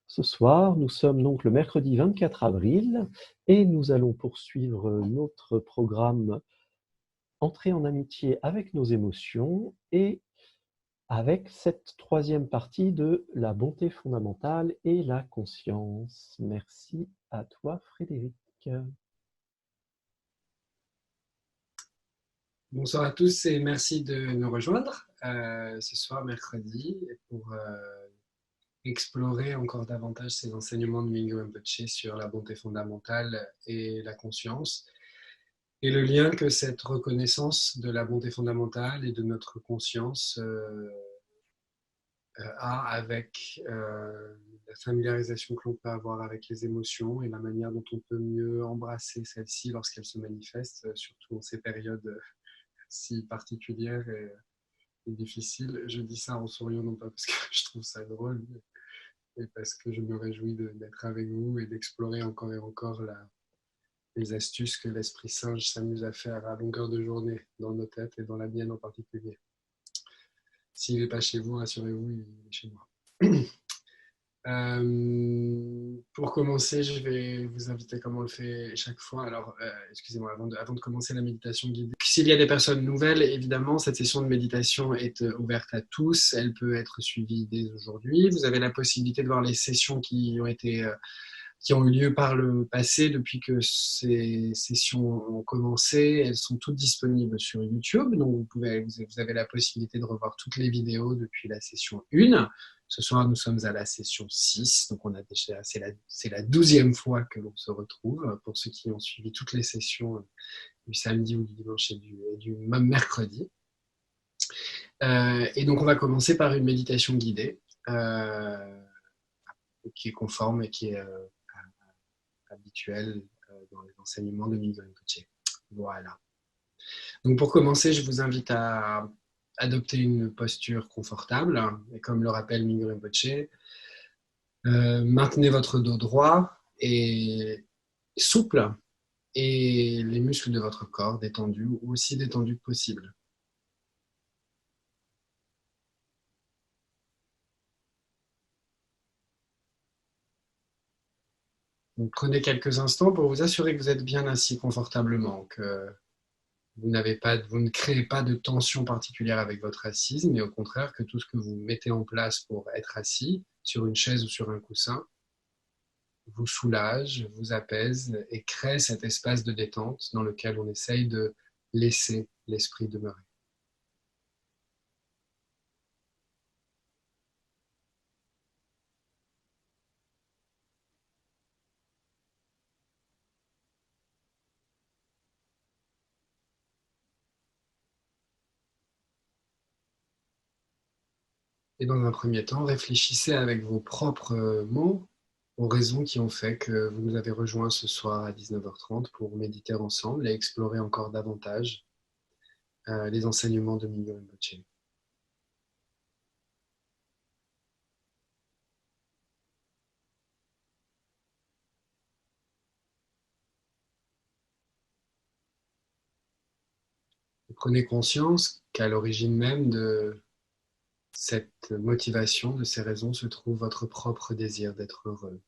Ce soir, nous sommes donc le mercredi 24 avril et nous allons poursuivre notre programme Entrer en amitié avec nos émotions et avec cette troisième partie de la bonté fondamentale et la conscience. Merci à toi, Frédéric. Bonsoir à tous et merci de nous rejoindre ce soir mercredi pour explorer encore davantage ces enseignements de Mingyur Rinpoche sur la bonté fondamentale et la conscience et le lien que cette reconnaissance de la bonté fondamentale et de notre conscience a avec la familiarisation que l'on peut avoir avec les émotions et la manière dont on peut mieux embrasser celles-ci lorsqu'elles se manifestent, surtout en ces périodes si particulières et difficile. Je dis ça en souriant, non pas parce que je trouve ça drôle, mais parce que je me réjouis d'être avec vous et d'explorer encore et encore les astuces que l'Esprit Saint s'amuse à faire à longueur de journée dans nos têtes et dans la mienne en particulier. S'il n'est pas chez vous, rassurez-vous, il est chez moi. Pour commencer, je vais vous inviter comme on le fait chaque fois. Alors, excusez-moi, avant de commencer la méditation guidée. S'il y a des personnes nouvelles, évidemment, cette session de méditation est ouverte à tous. Elle peut être suivie dès aujourd'hui. Vous avez la possibilité de voir les sessions qui ont eu lieu par le passé depuis que ces sessions ont commencé. Elles sont toutes disponibles sur YouTube, donc vous avez la possibilité de revoir toutes les vidéos depuis la session 1. Ce soir, nous sommes à la session 6, donc c'est la 12e fois que l'on se retrouve, pour ceux qui ont suivi toutes les sessions du samedi ou du dimanche et du même mercredi. Et donc, on va commencer par une méditation guidée, qui est conforme et qui est habituelle dans les enseignements de Mingyur Rinpoche. Voilà. Donc, pour commencer, je vous invite à adopter une posture confortable, et comme le rappelle Mingyur Rinpoche, maintenez votre dos droit et souple et les muscles de votre corps détendus ou aussi détendus que possible. Donc, prenez quelques instants pour vous assurer que vous êtes bien assis confortablement, que vous ne créez pas de tension particulière avec votre assise, mais au contraire que tout ce que vous mettez en place pour être assis sur une chaise ou sur un coussin vous soulage, vous apaise et crée cet espace de détente dans lequel on essaye de laisser l'esprit demeurer. Et dans un premier temps, réfléchissez avec vos propres mots aux raisons qui ont fait que vous nous avez rejoints ce soir à 19h30 pour méditer ensemble et explorer encore davantage les enseignements de Mingyur Rinpoche. Prenez conscience qu'à l'origine même de cette motivation, de ces raisons, se trouve votre propre désir d'être heureux,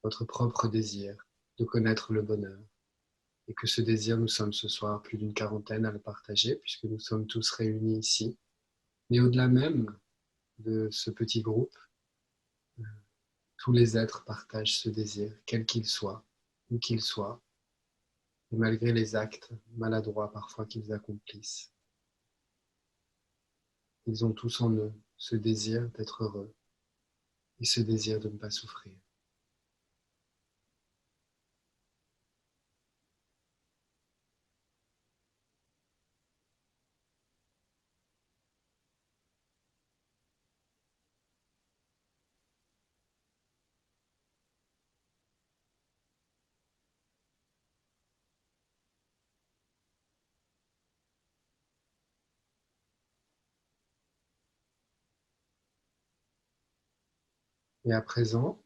votre propre désir de connaître le bonheur. Et que ce désir, nous sommes ce soir plus d'une quarantaine à le partager, puisque nous sommes tous réunis ici. Mais au-delà même de ce petit groupe, tous les êtres partagent ce désir, quel qu'il soit, où qu'il soit, et malgré les actes maladroits parfois qu'ils accomplissent. Ils ont tous en eux ce désir d'être heureux et ce désir de ne pas souffrir. Et à présent,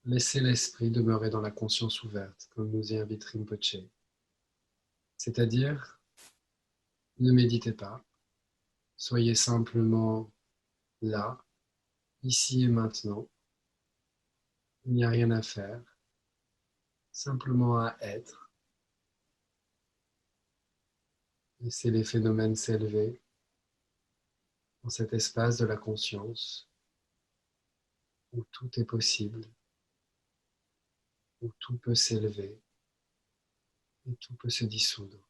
laissez l'esprit demeurer dans la conscience ouverte, comme nous y invite Rinpoche. C'est-à-dire, ne méditez pas, soyez simplement là, ici et maintenant, Il n'y a rien à faire, simplement à être. Laissez les phénomènes s'élever dans cet espace de la conscience où tout est possible, où tout peut s'élever et tout peut se dissoudre.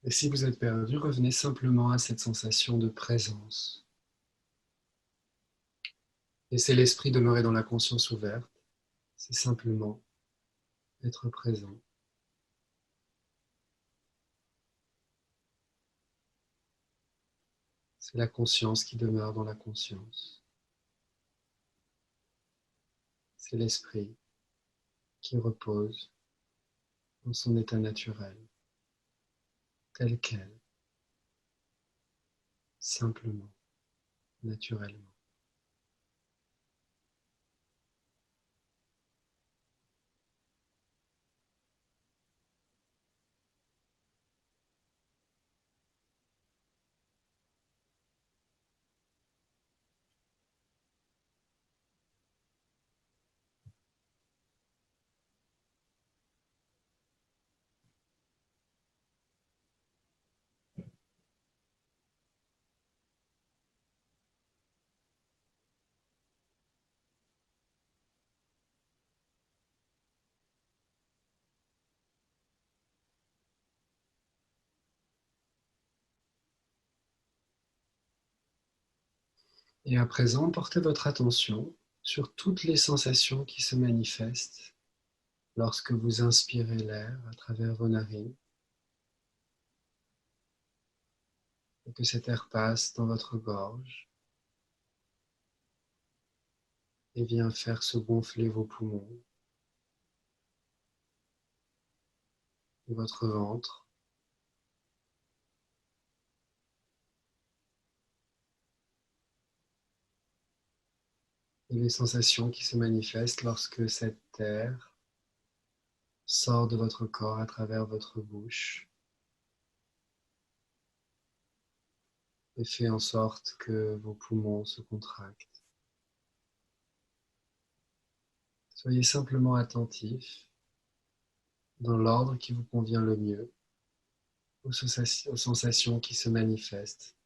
Et si vous êtes perdu, revenez simplement à cette sensation de présence. Laissez l'esprit demeurer dans la conscience ouverte. C'est simplement être présent. C'est la conscience qui demeure dans la conscience. C'est l'esprit qui repose dans son état naturel, tel quel, simplement, naturellement. Et à présent, portez votre attention sur toutes les sensations qui se manifestent lorsque vous inspirez l'air à travers vos narines et que cet air passe dans votre gorge et vient faire se gonfler vos poumons et votre ventre. Et les sensations qui se manifestent lorsque cet air sort de votre corps à travers votre bouche et fait en sorte que vos poumons se contractent. Soyez simplement attentif, dans l'ordre qui vous convient le mieux, aux sensations qui se manifestent,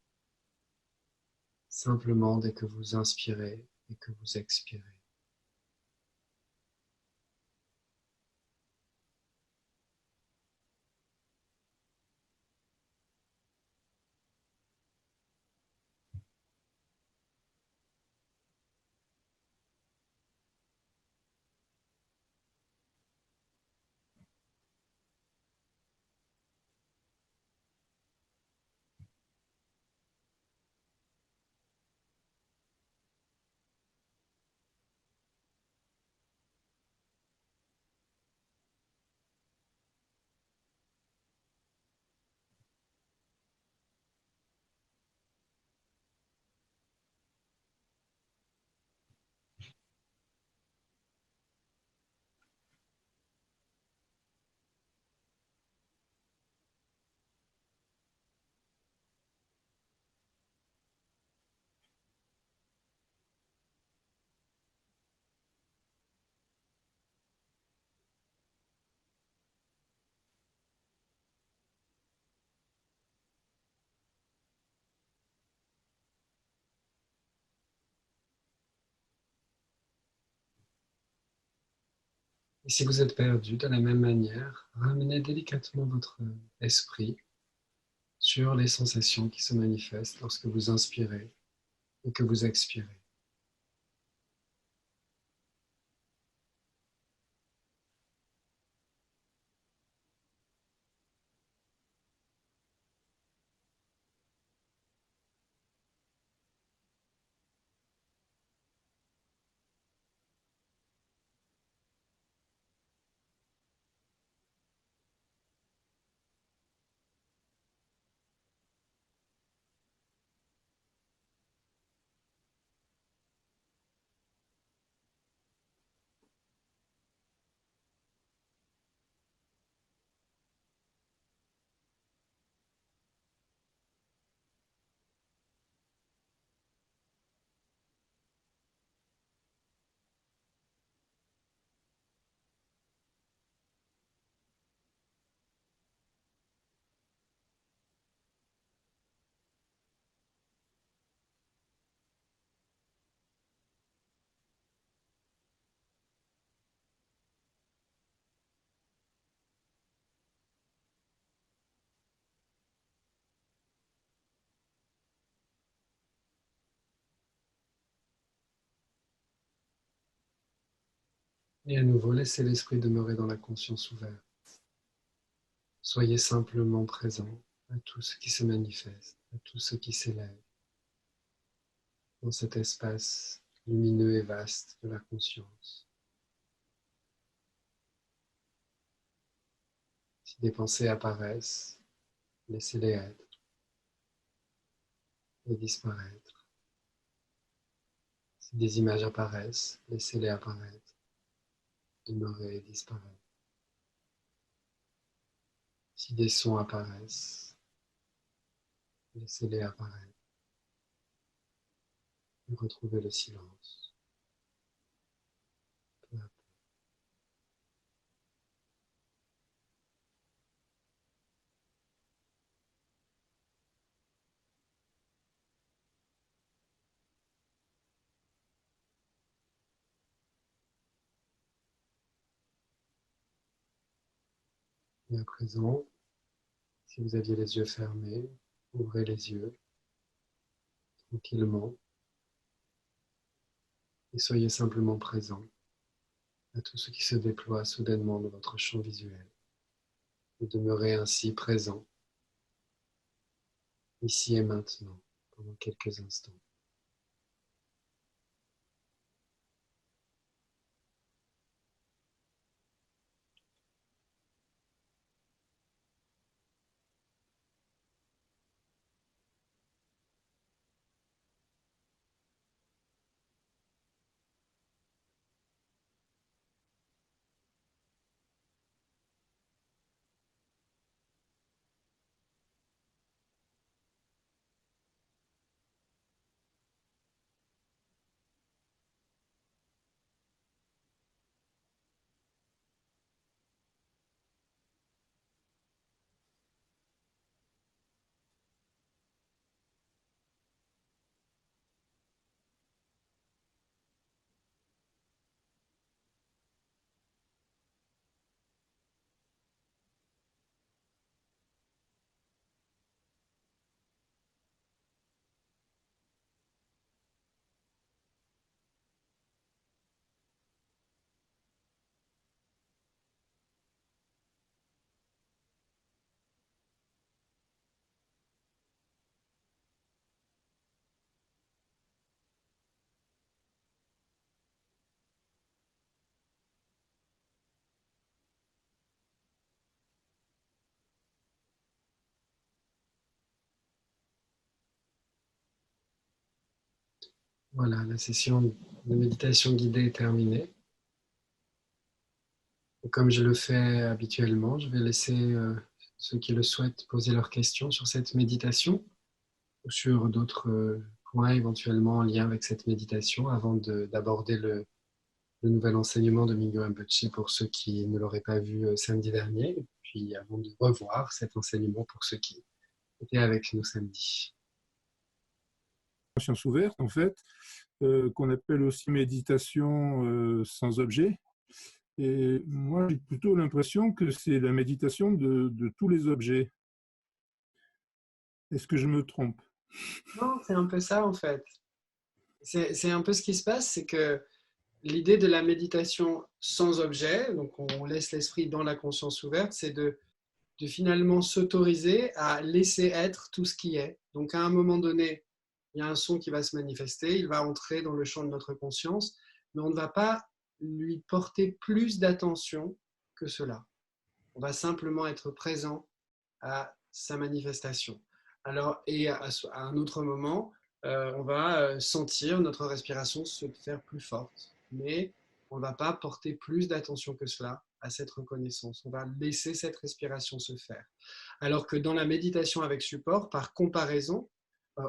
simplement dès que vous inspirez et que vous expirez. Et si vous êtes perdu, de la même manière, ramenez délicatement votre esprit sur les sensations qui se manifestent lorsque vous inspirez et que vous expirez. Et à nouveau, laissez l'esprit demeurer dans la conscience ouverte. Soyez simplement présent à tout ce qui se manifeste, à tout ce qui s'élève dans cet espace lumineux et vaste de la conscience. Si des pensées apparaissent, laissez-les être et disparaître. Si des images apparaissent, laissez-les apparaître, demeurer et disparaître. Si des sons apparaissent, laissez-les apparaître et retrouvez le silence. Peu à peu. Et à présent, si vous aviez les yeux fermés, ouvrez les yeux tranquillement et soyez simplement présent à tout ce qui se déploie soudainement dans votre champ visuel. Et demeurez ainsi présent, ici et maintenant, pendant quelques instants. Voilà, la session de méditation guidée est terminée. Et comme je le fais habituellement, je vais laisser ceux qui le souhaitent poser leurs questions sur cette méditation ou sur d'autres points éventuellement en lien avec cette méditation avant d'aborder le nouvel enseignement de Mingyur Rinpoche pour ceux qui ne l'auraient pas vu samedi dernier, et puis avant de revoir cet enseignement pour ceux qui étaient avec nous samedi. Conscience ouverte, en fait, qu'on appelle aussi méditation sans objet. Et moi, j'ai plutôt l'impression que c'est la méditation de tous les objets. Est-ce que je me trompe? Non, c'est un peu ça en fait. C'est un peu ce qui se passe, c'est que l'idée de la méditation sans objet, donc on laisse l'esprit dans la conscience ouverte, c'est de finalement s'autoriser à laisser être tout ce qui est. Donc à un moment donné, il y a un son qui va se manifester, il va entrer dans le champ de notre conscience, mais on ne va pas lui porter plus d'attention que cela. On va simplement être présent à sa manifestation. Alors, et à un autre moment, on va sentir notre respiration se faire plus forte, mais on ne va pas porter plus d'attention que cela à cette reconnaissance. On va laisser cette respiration se faire. Alors que dans la méditation avec support, par comparaison,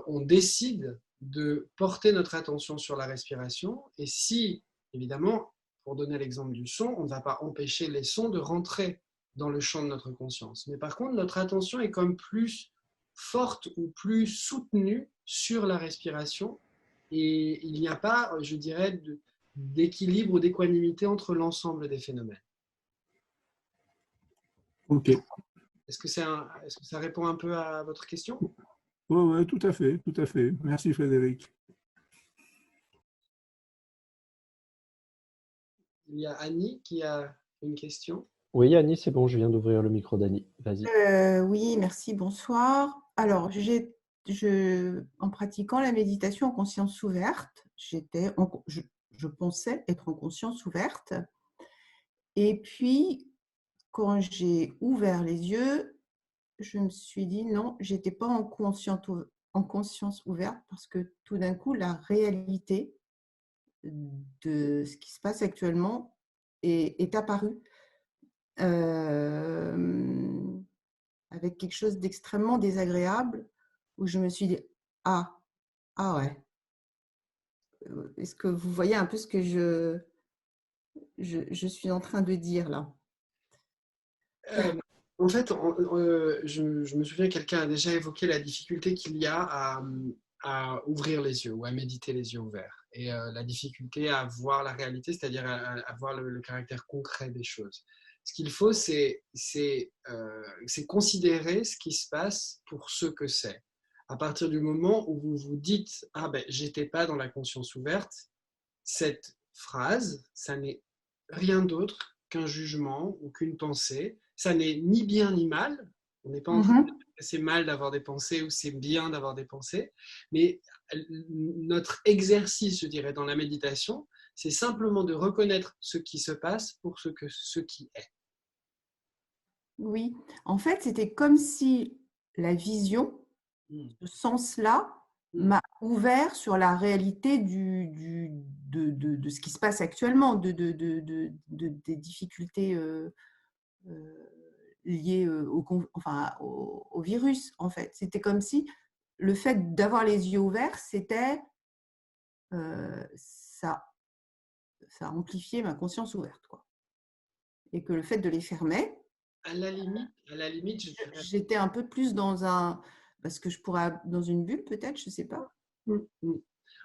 on décide de porter notre attention sur la respiration, et si, évidemment, pour donner l'exemple du son, on ne va pas empêcher les sons de rentrer dans le champ de notre conscience. Mais par contre, notre attention est comme plus forte ou plus soutenue sur la respiration, et il n'y a pas, je dirais, d'équilibre ou d'équanimité entre l'ensemble des phénomènes. Ok. Est-ce que ça répond un peu à votre question? Oui, ouais, tout à fait, tout à fait. Merci Frédéric. Il y a Annie qui a une question. Oui, Annie, c'est bon, je viens d'ouvrir le micro d'Annie. Vas-y. Oui, merci, bonsoir. Alors, en pratiquant la méditation en conscience ouverte, je pensais être en conscience ouverte. Et puis, quand j'ai ouvert les yeux, je me suis dit non, je n'étais pas en conscience ouverte parce que tout d'un coup, la réalité de ce qui se passe actuellement est apparue. Avec quelque chose d'extrêmement désagréable où je me suis dit ah ouais, est-ce que vous voyez un peu ce que je suis en train de dire là? En fait, je me souviens que quelqu'un a déjà évoqué la difficulté qu'il y a à ouvrir les yeux ou à méditer les yeux ouverts, et la difficulté à voir la réalité, c'est-à-dire à voir le caractère concret des choses. Ce qu'il faut, c'est considérer ce qui se passe pour ce que c'est. À partir du moment où vous vous dites « Ah ben, j'étais pas dans la conscience ouverte », cette phrase, ça n'est rien d'autre qu'un jugement ou qu'une pensée. Ça n'est ni bien ni mal. On n'est pas en train de dire que c'est mal d'avoir des pensées ou c'est bien d'avoir des pensées. Mais notre exercice, je dirais, dans la méditation, c'est simplement de reconnaître ce qui se passe pour ce qui est. Oui, en fait, c'était comme si la vision, ce sens-là, m'a ouvert sur la réalité de ce qui se passe actuellement, des difficultés liées au virus, en fait. C'était comme si le fait d'avoir les yeux ouverts, ça amplifiait ma conscience ouverte, quoi. Et que le fait de les fermer, à la limite, j'étais un peu plus parce que je pourrais dans une bulle peut-être, je ne sais pas.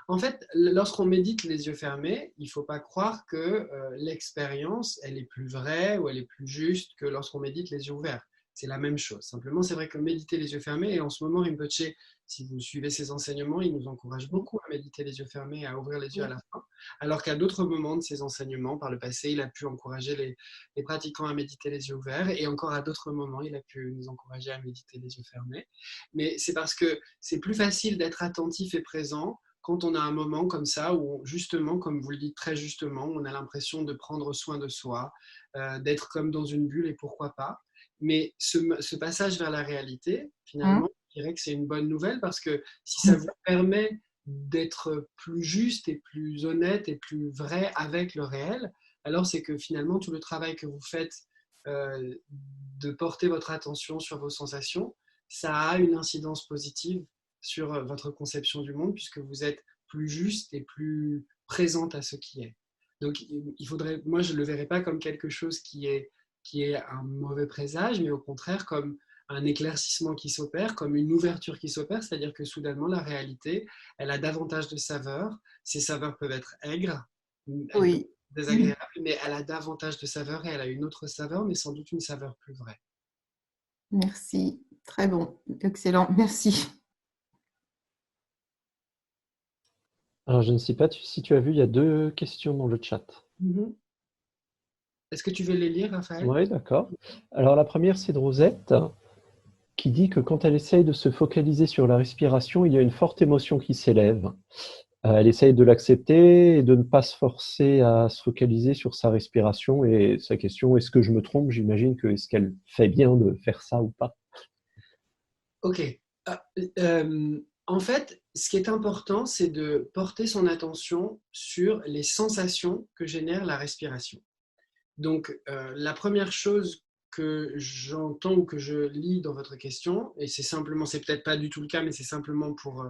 En fait, lorsqu'on médite les yeux fermés, il ne faut pas croire que l'expérience, elle est plus vraie ou elle est plus juste que lorsqu'on médite les yeux ouverts. C'est la même chose. Simplement, c'est vrai que méditer les yeux fermés, et en ce moment, Rinpoche, si vous suivez ses enseignements, il nous encourage beaucoup à méditer les yeux fermés et à ouvrir les yeux à la fin. Alors qu'à d'autres moments de ses enseignements, par le passé, il a pu encourager les pratiquants à méditer les yeux ouverts, et encore à d'autres moments, il a pu nous encourager à méditer les yeux fermés. Mais c'est parce que c'est plus facile d'être attentif et présent quand on a un moment comme ça où, justement, comme vous le dites très justement, on a l'impression de prendre soin de soi, d'être comme dans une bulle, et pourquoi pas. Mais ce passage vers la réalité, finalement, je dirais que c'est une bonne nouvelle, parce que si ça vous permet d'être plus juste et plus honnête et plus vrai avec le réel, alors c'est que finalement tout le travail que vous faites de porter votre attention sur vos sensations, ça a une incidence positive sur votre conception du monde, puisque vous êtes plus juste et plus présente à ce qui est. Donc il faudrait, moi je ne le verrais pas comme quelque chose qui est un mauvais présage, mais au contraire comme un éclaircissement qui s'opère, comme une ouverture qui s'opère, c'est-à-dire que soudainement la réalité, elle a davantage de saveurs. Ces saveurs peuvent être aigres, elles peuvent être désagréable, mais elle a davantage de saveur et elle a une autre saveur, mais sans doute une saveur plus vraie. Merci. Très bon. Excellent. Merci. Alors, je ne sais pas si tu as vu, il y a 2 questions dans le chat. Est-ce que tu veux les lire, Raphaël? Oui, d'accord. Alors, la première, c'est de Rosette, qui dit que quand elle essaye de se focaliser sur la respiration, il y a une forte émotion qui s'élève. Elle essaye de l'accepter et de ne pas se forcer à se focaliser sur sa respiration. Et sa question, est-ce que je me trompe? J'imagine que est-ce qu'elle fait bien de faire ça ou pas? Ok. En fait, ce qui est important, c'est de porter son attention sur les sensations que génère la respiration. Donc, la première chose que j'entends ou que je lis dans votre question, et c'est peut-être pas du tout le cas, mais c'est simplement pour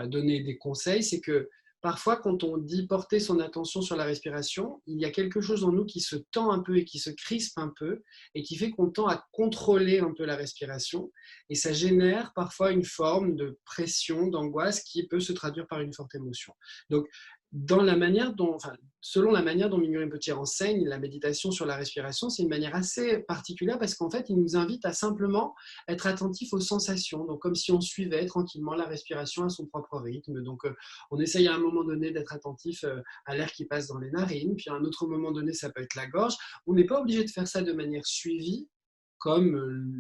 donner des conseils, c'est que parfois, quand on dit porter son attention sur la respiration, il y a quelque chose en nous qui se tend un peu et qui se crispe un peu, et qui fait qu'on tend à contrôler un peu la respiration, et ça génère parfois une forme de pression, d'angoisse qui peut se traduire par une forte émotion. Donc, selon la manière dont Mignon Rinpoche enseigne la méditation sur la respiration, c'est une manière assez particulière parce qu'en fait, il nous invite à simplement être attentif aux sensations, donc comme si on suivait tranquillement la respiration à son propre rythme. Donc, on essaye à un moment donné d'être attentif à l'air qui passe dans les narines, puis à un autre moment donné, ça peut être la gorge. On n'est pas obligé de faire ça de manière suivie, comme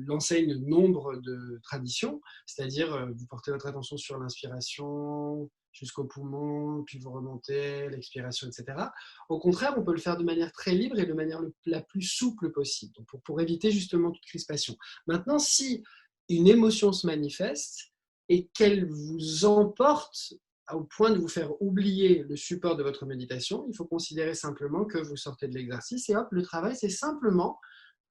l'enseigne nombre de traditions, c'est-à-dire vous portez votre attention sur l'inspiration jusqu'au poumon, puis vous remontez, l'expiration, etc. Au contraire, on peut le faire de manière très libre et de manière la plus souple possible, donc pour éviter justement toute crispation. Maintenant, si une émotion se manifeste et qu'elle vous emporte au point de vous faire oublier le support de votre méditation, il faut considérer simplement que vous sortez de l'exercice et hop, le travail, c'est simplement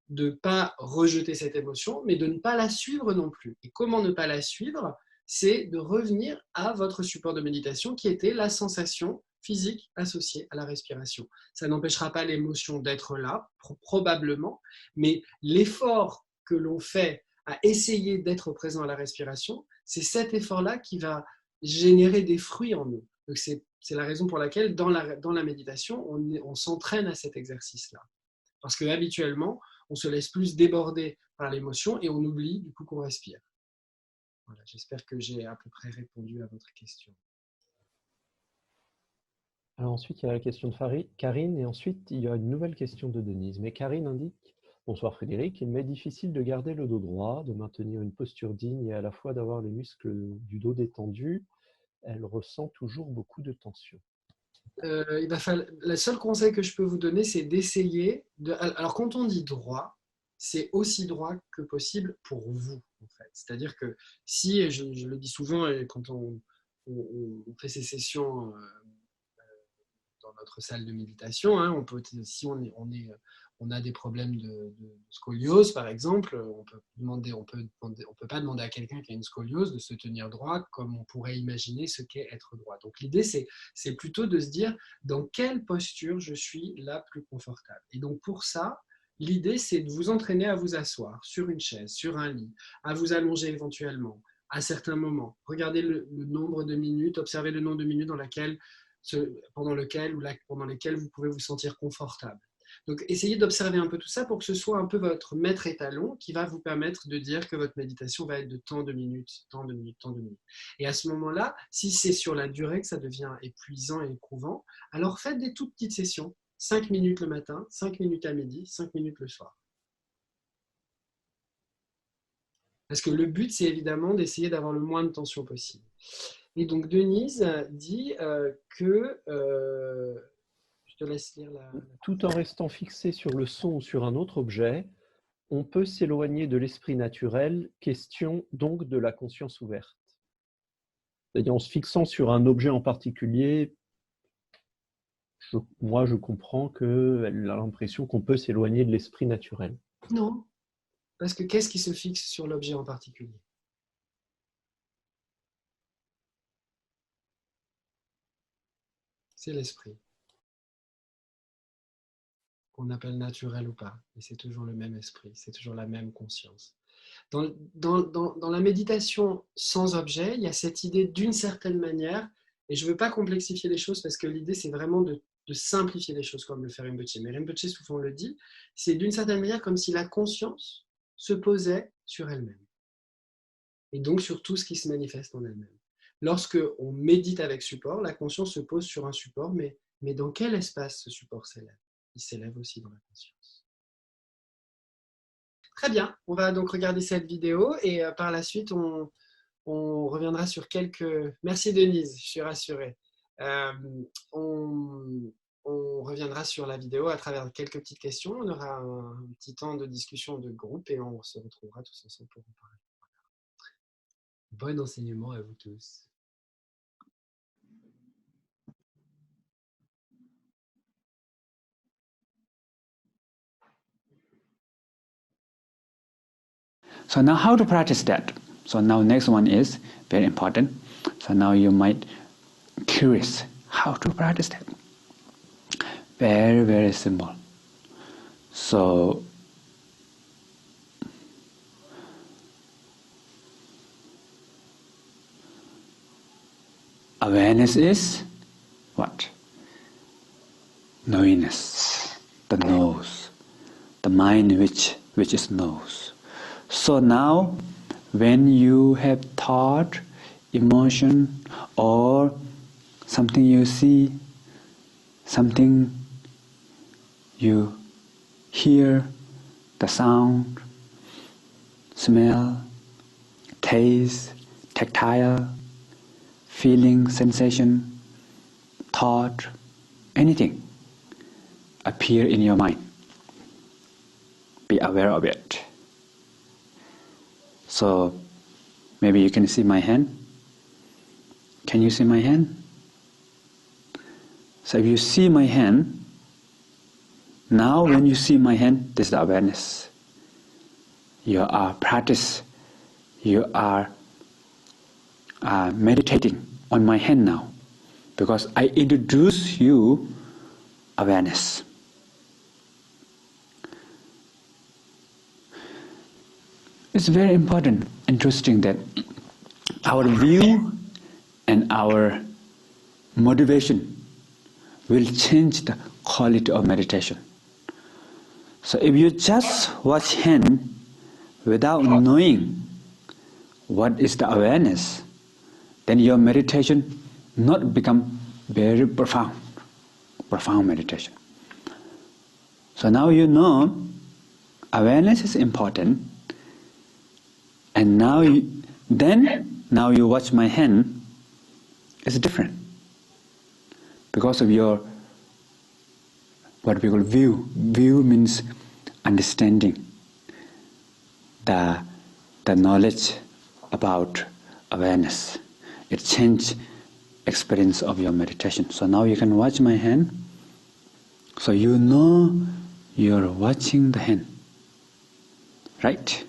de ne pas rejeter cette émotion, mais de ne pas la suivre non plus. Et comment ne pas la suivre? C'est de revenir à votre support de méditation qui était la sensation physique associée à la respiration. Ça n'empêchera pas l'émotion d'être là, probablement, mais l'effort que l'on fait à essayer d'être présent à la respiration, c'est cet effort-là qui va générer des fruits en nous. Donc c'est la raison pour laquelle dans la méditation, on s'entraîne à cet exercice-là. Parce que habituellement, on se laisse plus déborder par l'émotion et on oublie du coup qu'on respire. Voilà, j'espère que j'ai à peu près répondu à votre question. Alors ensuite, il y a la question de Karine et ensuite, il y a une nouvelle question de Denise. Mais Karine indique, bonsoir Frédéric, il m'est difficile de garder le dos droit, de maintenir une posture digne et à la fois d'avoir les muscles du dos détendus. Elle ressent toujours beaucoup de tension. Le seul conseil que je peux vous donner, c'est d'essayer de... Alors, quand on dit droit, c'est aussi droit que possible pour vous, en fait. C'est-à-dire que si, je le dis souvent, quand on fait ces sessions dans notre salle de méditation, hein, si on a des problèmes de scoliose, par exemple, on peut pas demander à quelqu'un qui a une scoliose de se tenir droit comme on pourrait imaginer ce qu'est être droit. Donc l'idée, c'est plutôt de se dire dans quelle posture je suis la plus confortable. Et donc pour ça, l'idée, c'est de vous entraîner à vous asseoir sur une chaise, sur un lit, à vous allonger éventuellement, à certains moments. Regardez le nombre de minutes, observez le nombre de minutes pendant lesquelles vous pouvez vous sentir confortable. Donc, essayez d'observer un peu tout ça pour que ce soit un peu votre maître étalon qui va vous permettre de dire que votre méditation va être de tant de minutes, tant de minutes, tant de minutes. Et à ce moment-là, si c'est sur la durée que ça devient épuisant et éprouvant, alors faites des toutes petites sessions. 5 minutes le matin, 5 minutes à midi, 5 minutes le soir. Parce que le but, c'est évidemment d'essayer d'avoir le moins de tension possible. Et donc, Denise dit que... je te laisse lire la... Tout en restant fixé sur le son ou sur un autre objet, on peut s'éloigner de l'esprit naturel, question donc de la conscience ouverte. C'est-à-dire en se fixant sur un objet en particulier, moi je comprends qu'elle a l'impression qu'on peut s'éloigner de l'esprit naturel. Non, parce que qu'est-ce qui se fixe sur l'objet en particulier? C'est l'esprit. Qu'on appelle naturel ou pas. Et c'est toujours le même esprit, c'est toujours la même conscience. Dans la méditation sans objet, il y a cette idée d'une certaine manière, et je ne veux pas complexifier les choses parce que l'idée c'est vraiment de de simplifier les choses comme le fait Rinpoche. Mais Rinpoche, souvent on le dit, c'est d'une certaine manière comme si la conscience se posait sur elle-même. Et donc sur tout ce qui se manifeste en elle-même. Lorsque on médite avec support, la conscience se pose sur un support, mais dans quel espace ce support s'élève? Il s'élève aussi dans la conscience. Très bien, on va donc regarder cette vidéo et par la suite, on reviendra sur quelques... Merci Denise, je suis rassurée. On reviendra sur la vidéo à travers quelques petites questions. On aura un petit temps de discussion de groupe et on se retrouvera tous ensemble pour en parler. Bon enseignement à vous tous. So now how to practice that? So now next one is very important. So now you might curious how to practice that. Very, very simple. So awareness is what? Knowingness, the nose, the mind which is nose. So now when you have thought, emotion, or something you see, something you hear, the sound, smell, taste, tactile, feeling, sensation, thought, anything appear in your mind. Be aware of it. So maybe you can see my hand. Can you see my hand? So if you see my hand, now when you see my hand, this is the awareness. You are practice. You are meditating on my hand now, because I introduce you awareness. It's very important, interesting that our view and our motivation will change the quality of meditation. So if you just watch hand without knowing what is the awareness, then your meditation not become very profound meditation. So now you know awareness is important, and now you watch my hand, it's different because of your what we call view. View means understanding, the knowledge about awareness. It changes experience of your meditation. So now you can watch my hand. So you know you're watching the hand, right?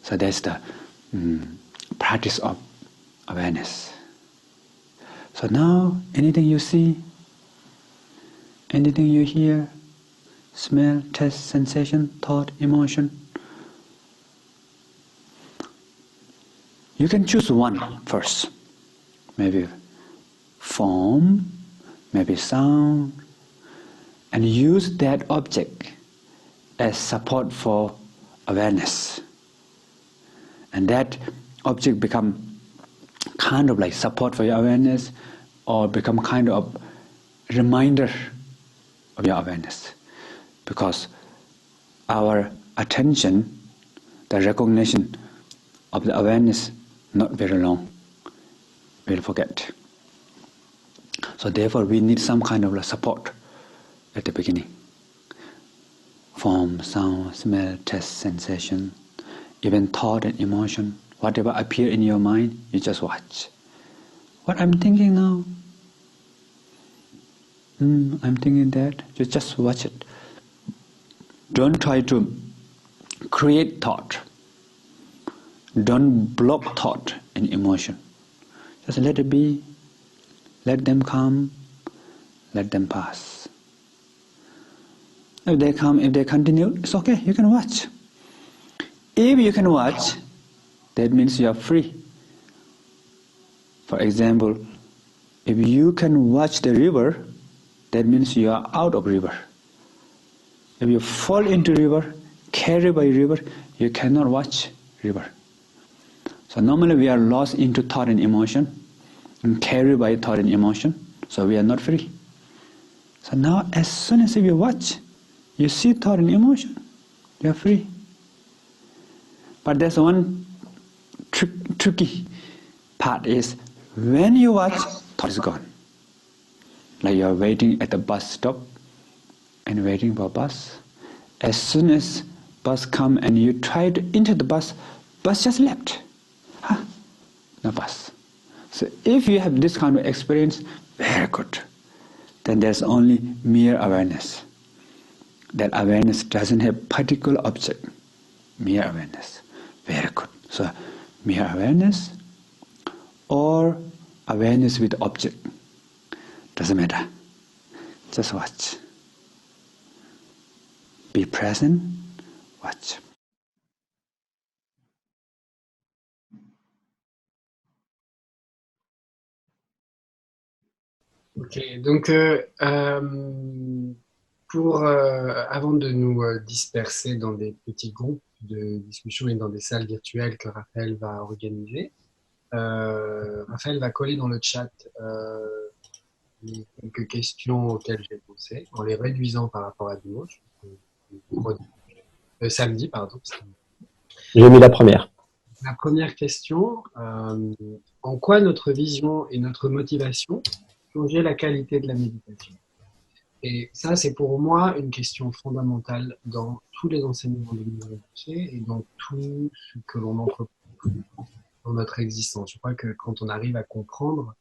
So that's the practice of awareness. So now anything you see, anything you hear, smell, taste, sensation, thought, emotion, you can choose one first. Maybe form, maybe sound, and use that object as support for awareness. And that object become kind of like support for your awareness, or become kind of reminder of your awareness. Because our attention, the recognition of the awareness, not very long, we'll forget. So therefore we need some kind of support at the beginning. Form, sound, smell, taste, sensation, even thought and emotion, whatever appear in your mind, you just watch. What I'm thinking now? I'm thinking that. You just watch it. Don't try to create thought. Don't block thought and emotion. Just let it be. Let them come. Let them pass. If they come, if they continue, it's okay. You can watch. If you can watch, that means you are free. For example, if you can watch the river, that means you are out of river. If you fall into river, carried by river, you cannot watch river. So normally we are lost into thought and emotion, and carried by thought and emotion, so we are not free. So now as soon as you watch, you see thought and emotion, you are free. But there's one tricky part is, when you watch, thought is gone. Like you are waiting at the bus stop and waiting for bus. As soon as bus come and you try to enter the bus just left. No bus. So if you have this kind of experience, very good. Then there's only mere awareness. That awareness doesn't have particular object. Mere awareness. Very good. So mere awareness or awareness with object. Doesn't matter. Just watch. Be present, watch. Ok, donc avant de nous disperser dans des petits groupes de discussion et dans des salles virtuelles que Raphaël va organiser, Raphaël va coller dans le chat les quelques questions auxquelles j'ai pensé, en les réduisant par rapport à dimanche, samedi, pardon. J'ai mis la première. La première question, en quoi notre vision et notre motivation changer la qualité de la méditation? Et ça, c'est pour moi une question fondamentale dans tous les enseignements de l'univers et dans tout ce que l'on entreprend dans notre existence. Je crois que quand on arrive à comprendre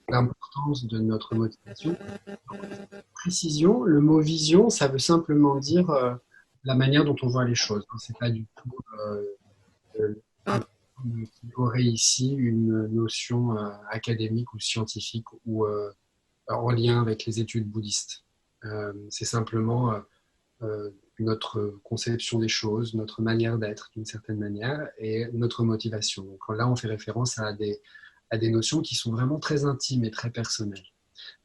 l'importance de notre motivation, précision, le mot vision, ça veut simplement dire la manière dont on voit les choses. C'est pas du tout qui aurait ici une notion académique ou scientifique ou en lien avec les études bouddhistes. C'est simplement notre conception des choses, notre manière d'être d'une certaine manière et notre motivation. Donc là, on fait référence à des notions qui sont vraiment très intimes et très personnelles.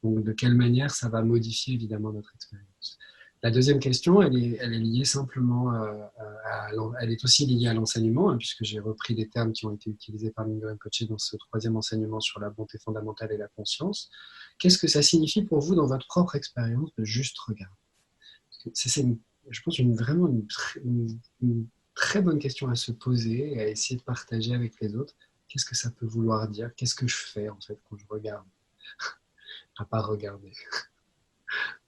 Donc de quelle manière ça va modifier évidemment notre expérience. La deuxième question, elle est liée simplement elle est aussi liée à l'enseignement, hein, puisque j'ai repris des termes qui ont été utilisés par Mingyur Rinpoche dans ce troisième enseignement sur la bonté fondamentale et la conscience. Qu'est-ce que ça signifie pour vous dans votre propre expérience de juste regard? C'est je pense, vraiment une très bonne question à se poser et à essayer de partager avec les autres. Qu'est-ce que ça peut vouloir dire? Qu'est-ce que je fais en fait quand je regarde? À part regarder.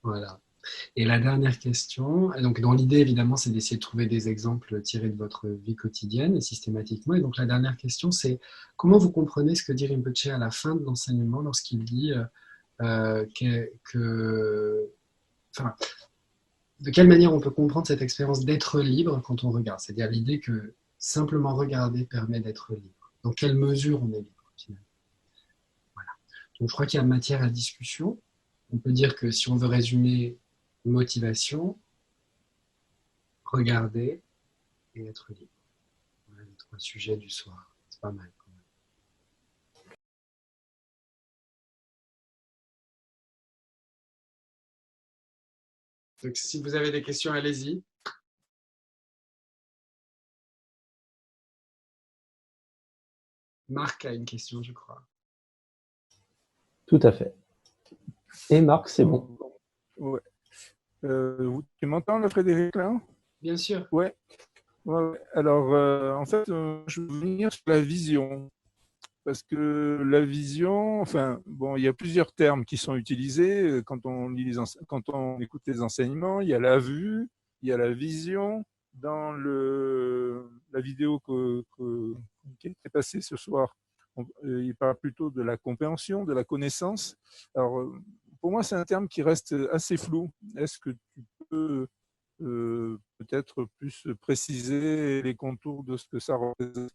Voilà. Et la dernière question, donc dans l'idée évidemment c'est d'essayer de trouver des exemples tirés de votre vie quotidienne et systématiquement. Et donc la dernière question c'est comment vous comprenez ce que dit Rinpoche à la fin de l'enseignement lorsqu'il dit de quelle manière on peut comprendre cette expérience d'être libre quand on regarde, c'est-à-dire l'idée que simplement regarder permet d'être libre. Dans quelle mesure on est libre finalement. Voilà. Donc je crois qu'il y a matière à discussion. On peut dire que si on veut résumer motivation, regarder et être libre. Voilà les trois sujets du soir. C'est pas mal quand même. Donc si vous avez des questions, allez-y. Marc a une question, je crois. Tout à fait. Et Marc, c'est bon. Ouais. Tu m'entends, là, Frédéric, là? Bien sûr. Ouais. Alors, en fait, je veux venir sur la vision. Parce que la vision, enfin, bon, il y a plusieurs termes qui sont utilisés quand on écoute les enseignements. Il y a la vue, il y a la vision. Dans la vidéo qui est passée ce soir, il parle plutôt de la compréhension, de la connaissance. Alors, pour moi, c'est un terme qui reste assez flou. Est-ce que tu peux peut-être plus préciser les contours de ce que ça représente?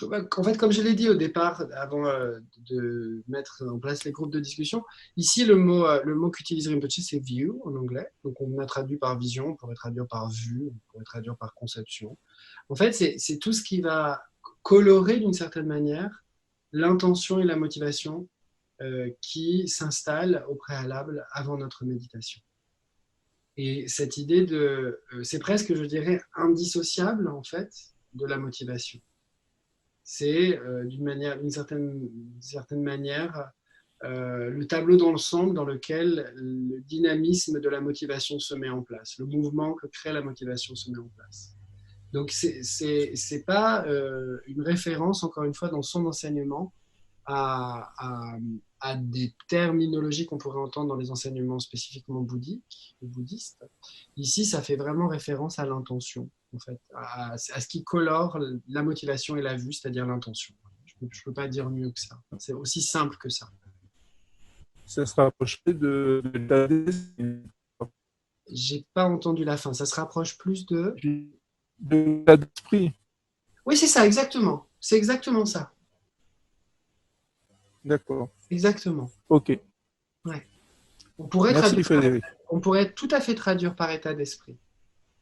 En fait, comme je l'ai dit au départ, avant de mettre en place les groupes de discussion, ici le mot qu'utilise Rinpoche, c'est view en anglais. Donc on a traduit par vision, on pourrait traduire par vue, on pourrait traduire par conception. En fait, c'est tout ce qui va colorer d'une certaine manière l'intention et la motivation qui s'installe au préalable avant notre méditation. Et cette idée c'est presque, je dirais, indissociable en fait de la motivation. C'est d'une certaine manière le tableau d'ensemble dans lequel le dynamisme de la motivation se met en place, le mouvement que crée la motivation se met en place. Donc c'est pas une référence, encore une fois, dans son enseignement à des terminologies qu'on pourrait entendre dans les enseignements spécifiquement bouddhiques ou bouddhistes. Ici, ça fait vraiment référence à l'intention, en fait, à ce qui colore la motivation et la vue, c'est-à-dire l'intention. Je ne peux pas dire mieux que ça. C'est aussi simple que ça. Ça se rapprocherait de l'état d'esprit. J'ai pas entendu la fin. Ça se rapproche plus de l'état d'esprit. Oui, c'est ça, exactement. C'est exactement ça. D'accord. Exactement. Ok. Ouais. On pourrait Merci Frédéric. On pourrait tout à fait traduire par état d'esprit.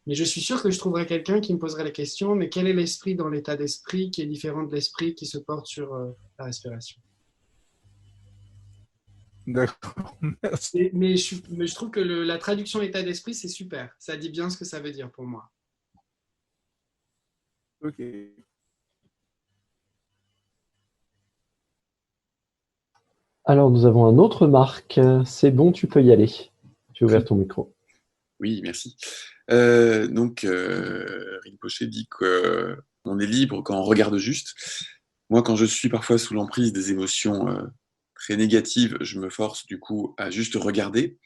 Mais je suis sûr que je trouverais quelqu'un qui me poserait la question, mais quel est l'esprit dans l'état d'esprit qui est différent de l'esprit qui se porte sur la respiration? D'accord. Merci. Mais je trouve que la traduction état d'esprit, c'est super. Ça dit bien ce que ça veut dire pour moi. Ok. Alors, nous avons un autre Marc. C'est bon, tu peux y aller. Tu as ouvert ton micro. Oui, merci. Rinpoché dit qu'on est libre quand on regarde juste. Moi, quand je suis parfois sous l'emprise des émotions très négatives, je me force du coup à juste regarder.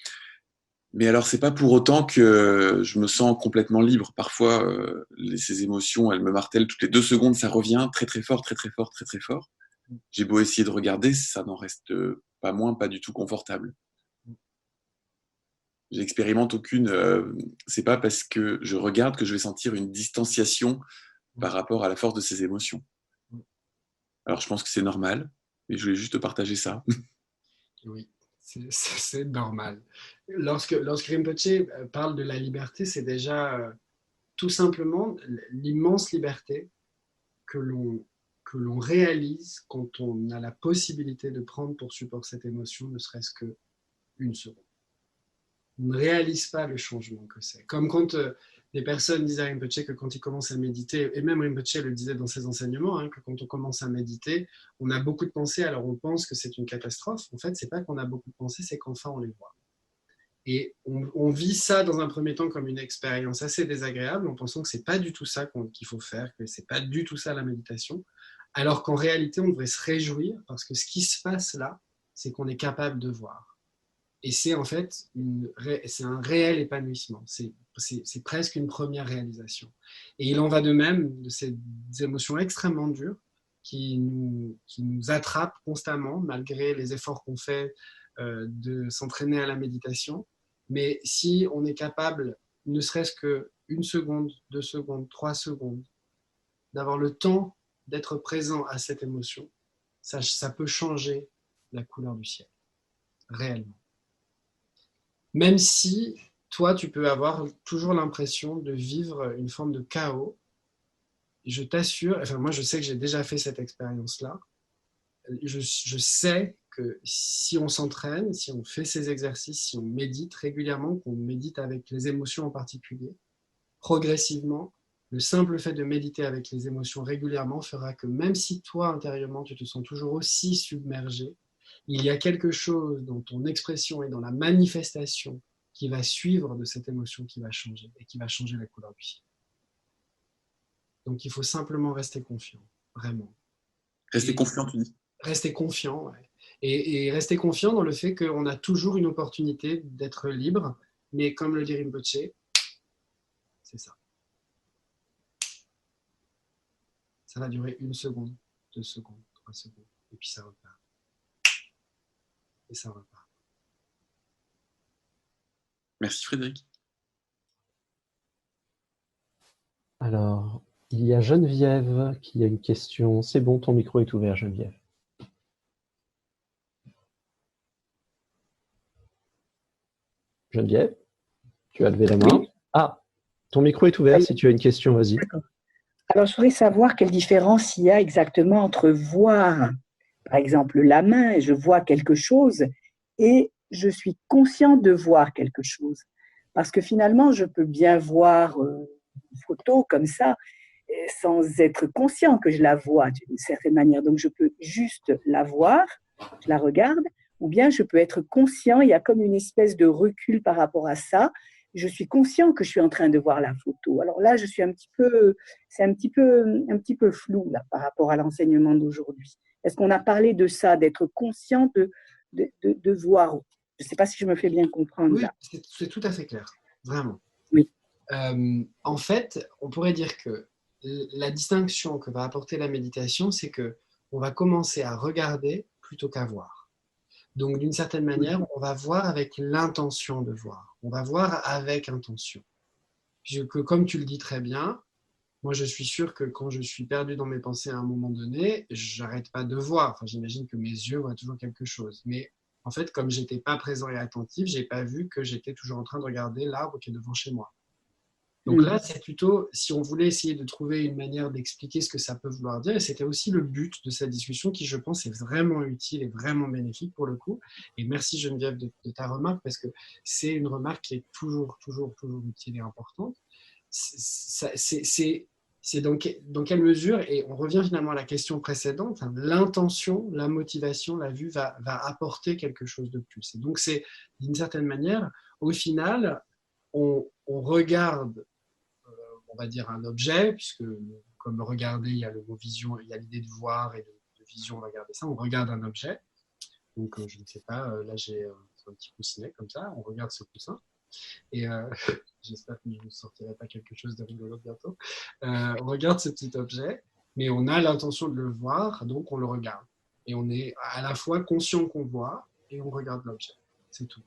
Mais alors, c'est pas pour autant que je me sens complètement libre. Parfois, ces émotions, elles me martèlent toutes les 2 secondes, ça revient très très fort, très très fort, très très fort. J'ai beau essayer de regarder, ça n'en reste pas moins, pas du tout confortable. J'expérimente aucune. C'est pas parce que je regarde que je vais sentir une distanciation par rapport à la force de ces émotions. Alors, je pense que c'est normal, mais je voulais juste partager ça. Oui, c'est normal. Lorsque Rinpoché parle de la liberté, c'est déjà tout simplement l'immense liberté que l'on réalise quand on a la possibilité de prendre pour support cette émotion, ne serait-ce qu'une seconde. On ne réalise pas le changement que c'est. Comme quand des personnes disaient à Rinpoché que quand ils commencent à méditer, et même Rinpoché le disait dans ses enseignements, que quand on commence à méditer, on a beaucoup de pensées, alors on pense que c'est une catastrophe. En fait, c'est pas qu'on a beaucoup de pensées, c'est qu'enfin on les voit. Et on vit ça dans un premier temps comme une expérience assez désagréable, en pensant que c'est pas du tout ça qu'il faut faire, que c'est pas du tout ça la méditation, alors qu'en réalité, on devrait se réjouir, parce que ce qui se passe là, c'est qu'on est capable de voir. Et c'est en fait c'est un réel épanouissement. C'est presque une première réalisation. Et il en va de même de ces émotions extrêmement dures qui nous attrapent constamment, malgré les efforts qu'on fait de s'entraîner à la méditation. Mais si on est capable, ne serait-ce qu'une seconde, 2 secondes, 3 secondes, d'avoir le temps d'être présent à cette émotion, ça peut changer la couleur du ciel, réellement. Même si, toi, tu peux avoir toujours l'impression de vivre une forme de chaos, je t'assure, enfin moi je sais que j'ai déjà fait cette expérience-là, je sais que si on s'entraîne, si on fait ces exercices, si on médite régulièrement, qu'on médite avec les émotions en particulier, progressivement, le simple fait de méditer avec les émotions régulièrement fera que même si toi, intérieurement, tu te sens toujours aussi submergé, il y a quelque chose dans ton expression et dans la manifestation qui va suivre de cette émotion qui va changer et qui va changer la couleur du ciel. Donc il faut simplement rester confiant, vraiment. Rester confiant, tu dis? Rester confiant, ouais. Et rester confiant dans le fait qu'on a toujours une opportunité d'être libre, mais comme le dit Rinpoché, c'est ça. Ça va durer 1 seconde, 2 secondes, 3 secondes, et puis ça repart. Et ça repart. Merci Frédéric. Alors, il y a Geneviève qui a une question. C'est bon, ton micro est ouvert, Geneviève. Geneviève, tu as levé la main. Oui. Ah, ton micro est ouvert. Si tu as une question, vas-y. D'accord. Alors, je voudrais savoir quelle différence il y a exactement entre voir par exemple la main et je vois quelque chose et je suis conscient de voir quelque chose. Parce que finalement, je peux bien voir une photo comme ça sans être conscient que je la vois d'une certaine manière. Donc, je peux juste la voir, je la regarde, ou bien je peux être conscient, il y a comme une espèce de recul par rapport à ça. Je suis conscient que je suis en train de voir la photo. Alors là, je suis c'est un petit peu flou là, par rapport à l'enseignement d'aujourd'hui. Est-ce qu'on a parlé de ça, d'être conscient de voir? Je ne sais pas si je me fais bien comprendre Oui, là. c'est tout à fait clair, vraiment. Oui. En fait, on pourrait dire que la distinction que va apporter la méditation, c'est que on va commencer à regarder plutôt qu'à voir. Donc, d'une certaine manière, on va voir avec l'intention de voir. On va voir avec intention. Puisque, comme tu le dis très bien, moi, je suis sûr que quand je suis perdu dans mes pensées à un moment donné, j'arrête pas de voir. Enfin, j'imagine que mes yeux voient toujours quelque chose. Mais en fait, comme j'étais pas présent et attentif, j'ai pas vu que j'étais toujours en train de regarder l'arbre qui est devant chez moi. Donc là, c'est plutôt, si on voulait essayer de trouver une manière d'expliquer ce que ça peut vouloir dire, et c'était aussi le but de cette discussion qui, je pense, est vraiment utile et vraiment bénéfique pour le coup. Et merci Geneviève de ta remarque, parce que c'est une remarque qui est toujours utile et importante. C'est dans quelle mesure, et on revient finalement à la question précédente, hein, l'intention, la motivation, la vue va apporter quelque chose de plus. Et donc c'est, d'une certaine manière, au final, on regarde, on va dire, un objet, puisque comme regarder, il y a le mot vision, il y a l'idée de voir et de vision, on va regarder ça, on regarde un objet. Donc je ne sais pas, là j'ai un petit coussinet comme ça, on regarde ce coussin. Et j'espère que je ne vous sortirai pas quelque chose de rigolo bientôt. On regarde ce petit objet, mais on a l'intention de le voir, donc on le regarde. Et on est à la fois conscient qu'on voit et on regarde l'objet. C'est tout.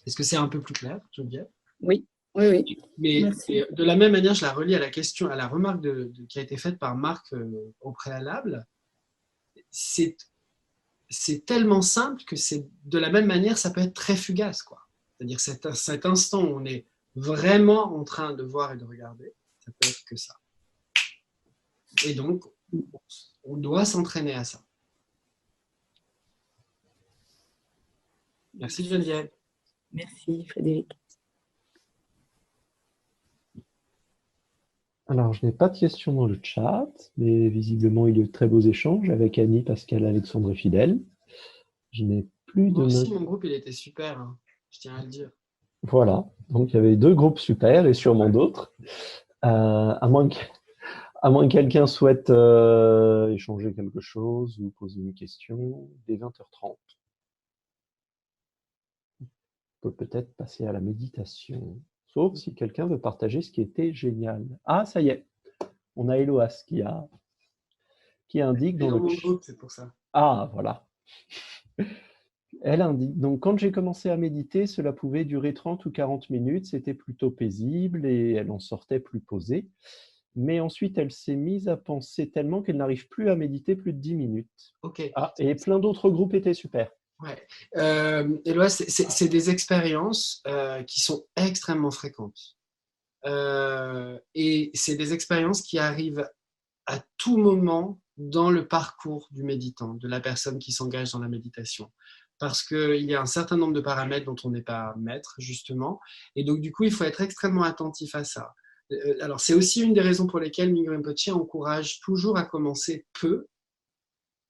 Est-ce que c'est un peu plus clair, Geneviève ? Oui, oui. Mais Merci. de la même manière, je la relie à la question, à la remarque qui a été faite par Marc au préalable. C'est tellement simple que c'est de la même manière, ça peut être très fugace, quoi. C'est-à-dire cet instant où on est vraiment en train de voir et de regarder, ça peut être que ça. Et donc, on doit s'entraîner à ça. Merci Geneviève. Merci Frédéric. Alors, je n'ai pas de questions dans le chat, mais visiblement, il y a eu de très beaux échanges avec Annie, Pascal, Alexandre et Fidèle. Je n'ai plus de... Moi aussi, mon groupe, il était super, hein. Je tiens à le dire. Voilà, donc il y avait 2 groupes super et sûrement d'autres. À moins que quelqu'un souhaite échanger quelque chose ou poser une question, dès 20h30. On peut peut-être passer à la méditation, sauf si quelqu'un veut partager ce qui était génial. Ah, ça y est, on a Eloas qui indique dans Et le mon chat. groupe, c'est pour ça. Ah, voilà. Elle indique, donc quand j'ai commencé à méditer, cela pouvait durer 30 ou 40 minutes, c'était plutôt paisible et elle en sortait plus posée. Mais ensuite, elle s'est mise à penser tellement qu'elle n'arrive plus à méditer plus de 10 minutes. Ok. Ah, et plein d'autres groupes étaient super. Ouais. Éloi, c'est des expériences qui sont extrêmement fréquentes. Et c'est des expériences qui arrivent à tout moment dans le parcours du méditant, de la personne qui s'engage dans la méditation. Parce qu'il y a un certain nombre de paramètres dont on n'est pas maître, justement. Et donc, du coup, il faut être extrêmement attentif à ça. Alors, c'est aussi une des raisons pour lesquelles Mingyur Rinpoche encourage toujours à commencer peu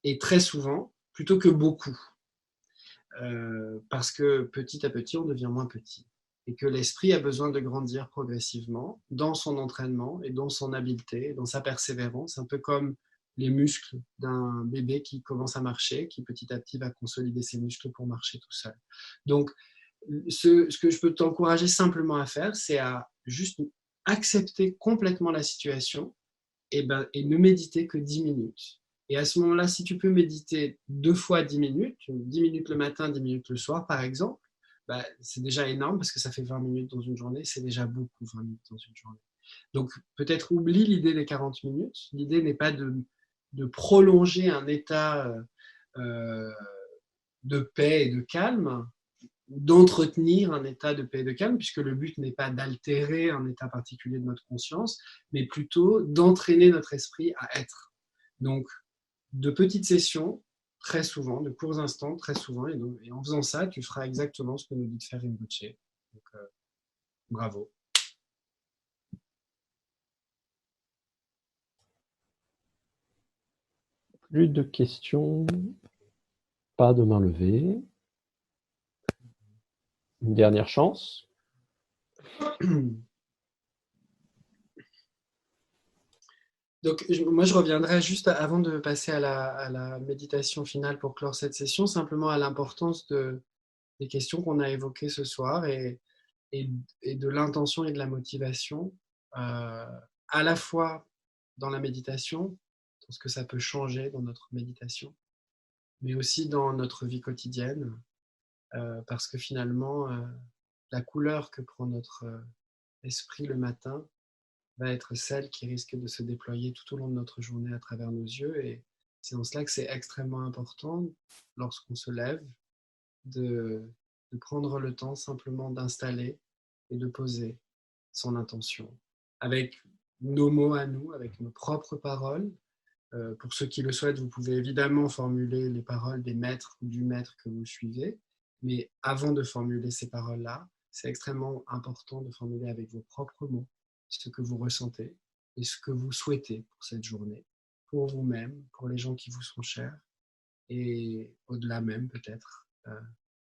et très souvent, plutôt que beaucoup. Parce que petit à petit, on devient moins petit. Et que l'esprit a besoin de grandir progressivement dans son entraînement et dans son habileté, dans sa persévérance, un peu comme les muscles d'un bébé qui commence à marcher, qui petit à petit va consolider ses muscles pour marcher tout seul. Donc, ce que je peux t'encourager simplement à faire, c'est à juste accepter complètement la situation et ne méditer que 10 minutes. Et à ce moment-là, si tu peux méditer 2 fois 10 minutes, 10 minutes le matin, 10 minutes le soir, par exemple, c'est déjà énorme parce que ça fait 20 minutes dans une journée, c'est déjà beaucoup 20 minutes dans une journée. Donc peut-être oublie l'idée des 40 minutes. L'idée n'est pas de prolonger un état de paix et de calme, d'entretenir un état de paix et de calme, puisque le but n'est pas d'altérer un état particulier de notre conscience, mais plutôt d'entraîner notre esprit à être. Donc, de petites sessions, très souvent, de courts instants, très souvent. Et en faisant ça, tu feras exactement ce que nous dit de faire Rinpoche. Donc, bravo. Plus de questions, pas de main levée. Une dernière chance. Donc, moi, je reviendrai juste avant de passer à la méditation finale pour clore cette session, simplement à l'importance des questions qu'on a évoquées ce soir et de l'intention et de la motivation, à la fois dans la méditation, dans ce que ça peut changer dans notre méditation, mais aussi dans notre vie quotidienne, parce que finalement, la couleur que prend notre esprit le matin va être celle qui risque de se déployer tout au long de notre journée à travers nos yeux. Et c'est en cela que c'est extrêmement important, lorsqu'on se lève, de, de prendre le temps simplement d'installer et de poser son intention, avec nos mots à nous, avec nos propres paroles. Pour ceux qui le souhaitent, vous pouvez évidemment formuler les paroles des maîtres ou du maître que vous suivez, mais avant de formuler ces paroles-là, c'est extrêmement important de formuler avec vos propres mots ce que vous ressentez et ce que vous souhaitez pour cette journée, pour vous-même, pour les gens qui vous sont chers, et au-delà même peut-être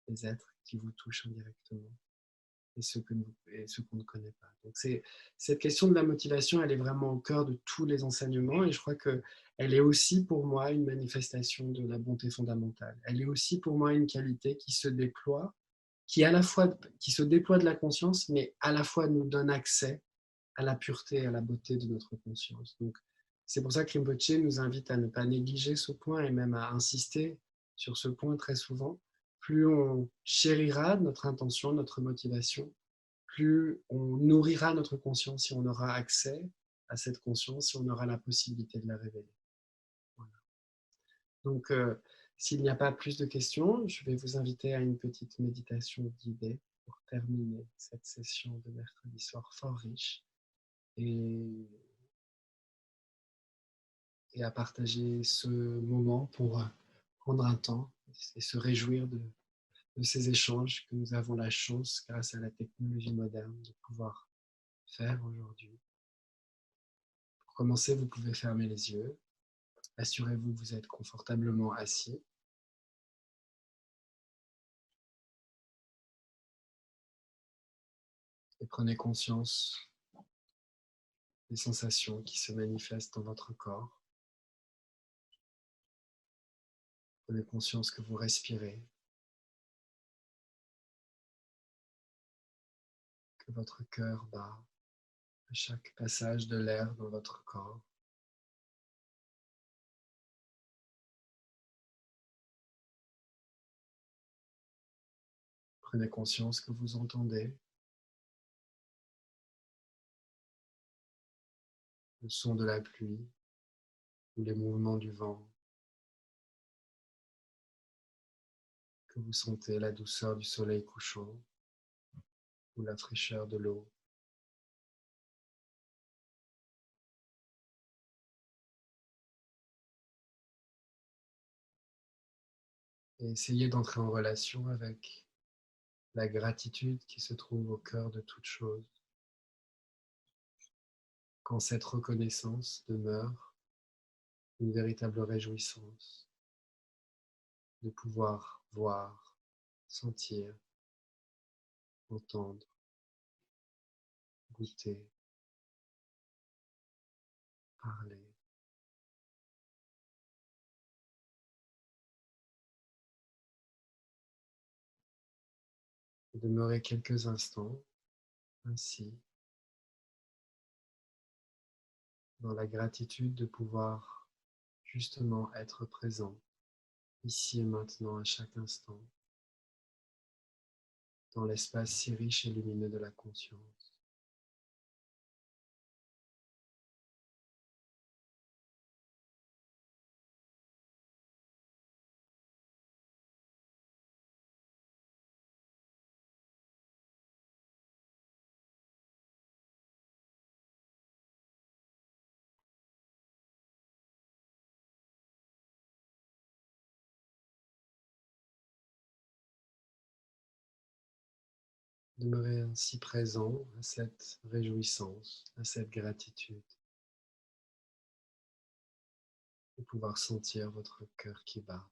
les êtres qui vous touchent indirectement et ceux qu'on ne connaît pas. Donc cette question de la motivation, elle est vraiment au cœur de tous les enseignements, et je crois qu'elle est aussi pour moi une manifestation de la bonté fondamentale. Elle est aussi pour moi une qualité qui se déploie, qui se déploie de la conscience, mais à la fois nous donne accès à la pureté et à la beauté de notre conscience. Donc c'est pour ça que Rinpoche nous invite à ne pas négliger ce point et même à insister sur ce point très souvent. Plus on chérira notre intention, notre motivation, plus on nourrira notre conscience si on aura accès à cette conscience, si on aura la possibilité de la révéler. Voilà. Donc, s'il n'y a pas plus de questions, je vais vous inviter à une petite méditation guidée pour terminer cette session de mercredi soir fort riche et à partager ce moment pour prendre un temps et se réjouir de ces échanges que nous avons la chance, grâce à la technologie moderne, de pouvoir faire aujourd'hui. Pour commencer, vous pouvez fermer les yeux. Assurez-vous que vous êtes confortablement assis. Et prenez conscience des sensations qui se manifestent dans votre corps. Prenez conscience que vous respirez, que votre cœur bat à chaque passage de l'air dans votre corps. Prenez conscience que vous entendez le son de la pluie ou les mouvements du vent, que vous sentez la douceur du soleil couchant ou la fraîcheur de l'eau. Et essayez d'entrer en relation avec la gratitude qui se trouve au cœur de toute chose. Quand cette reconnaissance demeure une véritable réjouissance de pouvoir voir, sentir, entendre, goûter, parler. Et demeurer quelques instants ainsi, dans la gratitude de pouvoir justement être présent ici et maintenant à chaque instant, dans l'espace si riche et lumineux de la conscience. Demeurez ainsi présent à cette réjouissance, à cette gratitude, de pouvoir sentir votre cœur qui bat.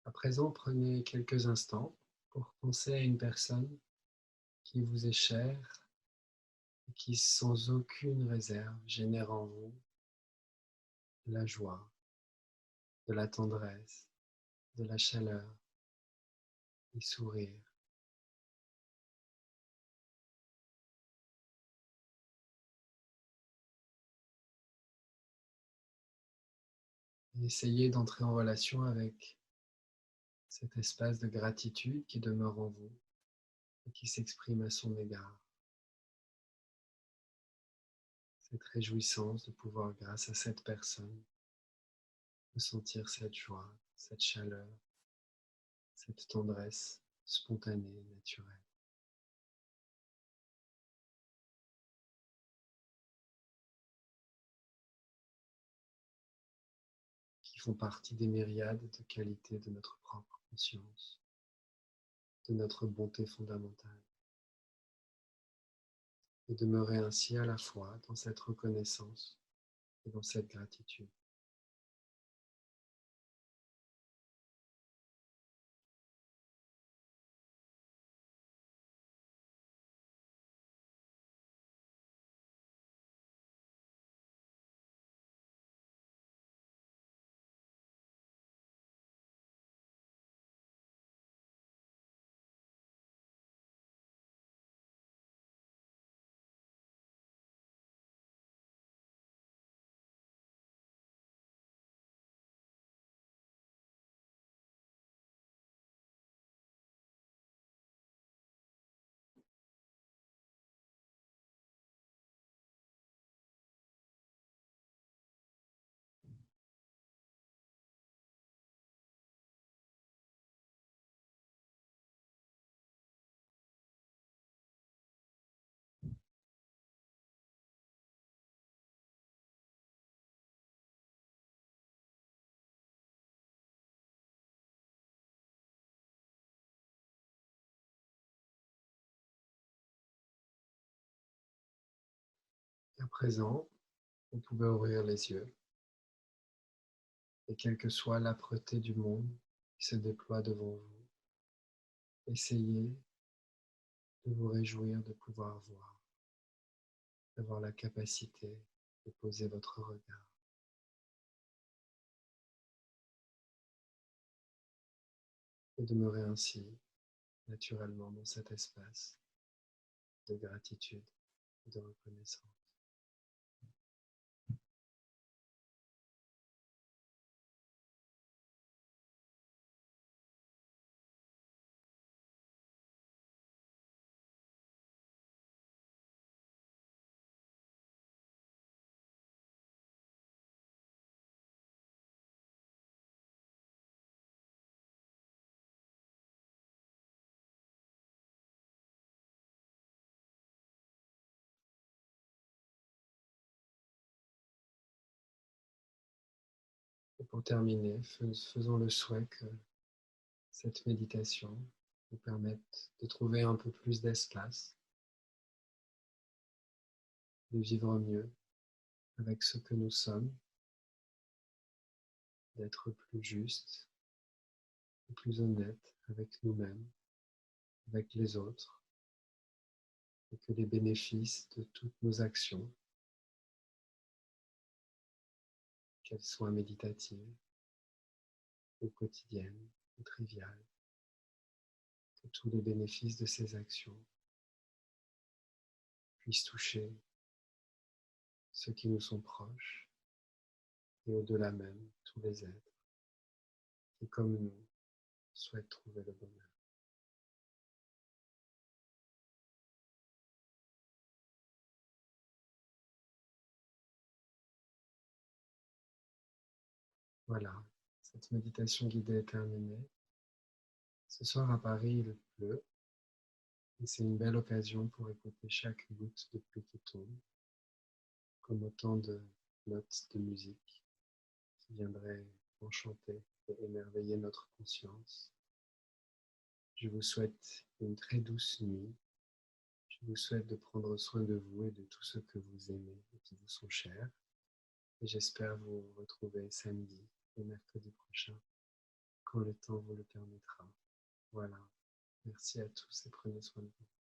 À présent, prenez quelques instants pour penser à une personne qui vous est chère et qui, sans aucune réserve, génère en vous de la joie, de la tendresse, de la chaleur, des sourires. Et essayez d'entrer en relation avec cet espace de gratitude qui demeure en vous et qui s'exprime à son égard. Cette réjouissance de pouvoir, grâce à cette personne, ressentir cette joie, cette chaleur, cette tendresse spontanée, naturelle. Qui font partie des myriades de qualités de notre propre conscience, de notre bonté fondamentale, et demeurer ainsi à la fois dans cette reconnaissance et dans cette gratitude. Et à présent, vous pouvez ouvrir les yeux et quelle que soit l'âpreté du monde qui se déploie devant vous, essayez de vous réjouir de pouvoir voir, d'avoir la capacité de poser votre regard. Et demeurer ainsi, naturellement, dans cet espace de gratitude et de reconnaissance. Et pour terminer, faisons le souhait que cette méditation vous permette de trouver un peu plus d'espace, de vivre mieux avec ce que nous sommes, d'être plus juste et plus honnête avec nous-mêmes, avec les autres, et que les bénéfices de toutes nos actions, qu'elles soient méditatives ou quotidiennes ou triviales, que tous les bénéfices de ces actions puissent toucher ceux qui nous sont proches et au-delà même tous les êtres qui, comme nous, souhaitent trouver le bonheur. Voilà, cette méditation guidée est terminée. Ce soir à Paris, il pleut et c'est une belle occasion pour écouter chaque goutte de pluie qui tombe, comme autant de notes de musique qui viendraient enchanter et émerveiller notre conscience. Je vous souhaite une très douce nuit. Je vous souhaite de prendre soin de vous et de tous ceux que vous aimez et qui vous sont chers. Et j'espère vous retrouver samedi et mercredi prochain, quand le temps vous le permettra. Voilà. Merci à tous et prenez soin de vous.